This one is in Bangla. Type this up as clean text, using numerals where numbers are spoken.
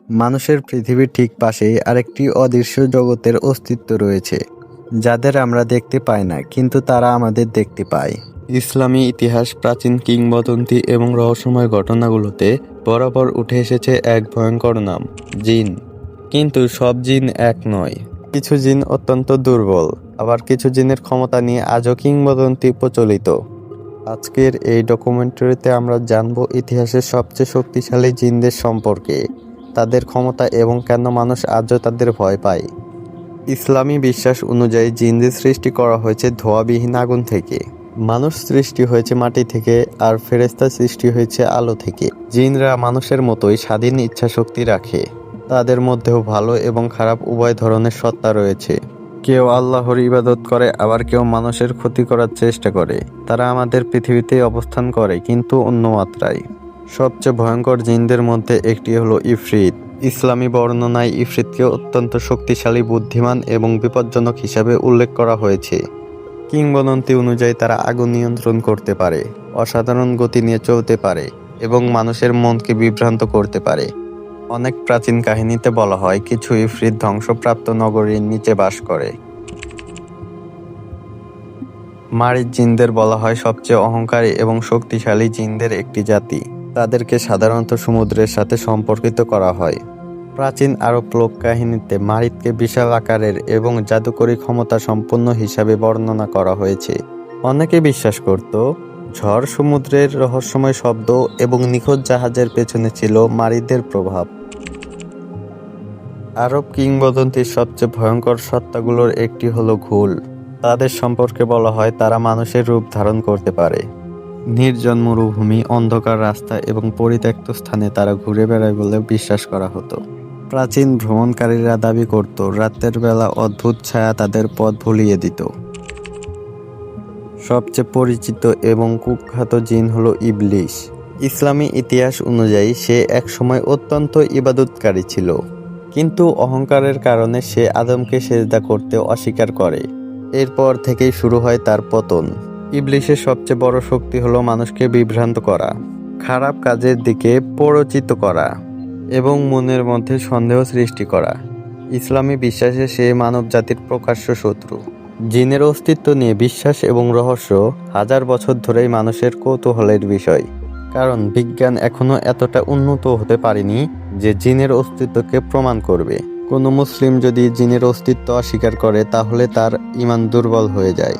মানুষের পৃথিবীর ঠিক পাশেই আরেকটি অদৃশ্য জগতের অস্তিত্ব রয়েছে, যাদের আমরা দেখতে পাই না, কিন্তু তারা আমাদের দেখতে পায়। ইসলামী ইতিহাস, প্রাচীন কিংবদন্তি এবং রহস্যময় ঘটনাগুলোতে বরাবর উঠে এসেছে এক ভয়ঙ্কর নাম, জিন। কিন্তু সব জিন এক নয়। কিছু জিন অত্যন্ত দুর্বল, আবার কিছু জিনের ক্ষমতা নিয়ে আজও কিংবদন্তি প্রচলিত। আজকের এই ডকুমেন্টারিতে আমরা জানব ইতিহাসের সবচেয়ে শক্তিশালী জিনদের সম্পর্কে, তাদের ক্ষমতা এবং কেন মানুষ আজও তাদের ভয় পায়। ইসলামী বিশ্বাস অনুযায়ী জিনদের সৃষ্টি করা হয়েছে ধোঁয়াবিহীন আগুন থেকে, মানুষ সৃষ্টি হয়েছে মাটি থেকে, আর ফেরেশতা সৃষ্টি হয়েছে আলো থেকে। জিনরা মানুষের মতোই স্বাধীন ইচ্ছাশক্তি রাখে। তাদের মধ্যেও ভালো এবং খারাপ উভয় ধরনের সত্তা রয়েছে। কেউ আল্লাহর ইবাদত করে, আবার কেউ মানুষের ক্ষতি করার চেষ্টা করে। তারা আমাদের পৃথিবীতেই অবস্থান করে, কিন্তু অন্য মাত্রায়। সবচেয়ে ভয়ঙ্কর জিনদের মধ্যে একটি হলো ইফরিত। ইসলামী বর্ণনায় ইফরিতকে অত্যন্ত শক্তিশালী, বুদ্ধিমান এবং বিপজ্জনক হিসাবে উল্লেখ করা হয়েছে। কিংবদন্তি অনুযায়ী তারা আগুন নিয়ন্ত্রণ করতে পারে, অসাধারণ গতি নিয়ে চলতে পারে এবং মানুষের মনকে বিভ্রান্ত করতে পারে। অনেক প্রাচীন কাহিনীতে বলা হয় কিছু ইফরিত ধ্বংসপ্রাপ্ত নগরীর নিচে বাস করে। মারিচ জিনদের বলা হয় সবচেয়ে অহংকারী এবং শক্তিশালী জিনদের একটি জাতি। তাদেরকে সাধারণত সমুদ্রের সাথে সম্পর্কিত করা হয়। প্রাচীন আরব লোককাহিনীতে মারিচকে বিশাল আকারের এবং জাদুকরী ক্ষমতা সম্পন্ন হিসাবে বর্ণনা করা হয়েছে। অনেকে বিশ্বাস করত ঝড়, সমুদ্রের রহস্যময় শব্দ এবং নিখোঁজ জাহাজের পেছনে ছিল মারিচদের প্রভাব। আরব কিংবদন্তির সবচেয়ে ভয়ঙ্কর সত্তাগুলোর একটি হলো ঘুল। তাদের সম্পর্কে বলা হয় তারা মানুষের রূপ ধারণ করতে পারে। নির্জন মরুভূমি, অন্ধকার রাস্তা এবং পরিত্যক্ত স্থানে তারা ঘুরে বেড়ায় বলে বিশ্বাস করা হতো। প্রাচীন ভ্রমণকারীরা দাবি করত রাতের বেলা অদ্ভুত ছায়া তাদের পথ ভুলিয়ে দিত। সবচেয়ে পরিচিত এবং কুখ্যাত জিন হলো ইবলিস। ইসলামী ইতিহাস অনুযায়ী সে একসময় অত্যন্ত ইবাদতকারী ছিল, কিন্তু অহংকারের কারণে সে আদমকে সেজদা করতে অস্বীকার করে। এরপর থেকেই শুরু হয় তার পতন। ইবলিসের সবচেয়ে বড় শক্তি হলো মানুষকে বিভ্রান্ত করা, খারাপ কাজের দিকে প্ররোচিত করা এবং মনের মধ্যে সন্দেহ সৃষ্টি করা। ইসলামী বিশ্বাসে সে মানব জাতির প্রকাশ্য শত্রু। জিনের অস্তিত্ব নিয়ে বিশ্বাস এবং রহস্য হাজার বছর ধরেই মানুষের কৌতূহলের বিষয়, কারণ বিজ্ঞান এখনো এতটা উন্নত হতে পারেনি যে জিনের অস্তিত্বকে প্রমাণ করবে। কোনো মুসলিম যদি জিনের অস্তিত্ব অস্বীকার করে, তাহলে তার ঈমান দুর্বল হয়ে যায়।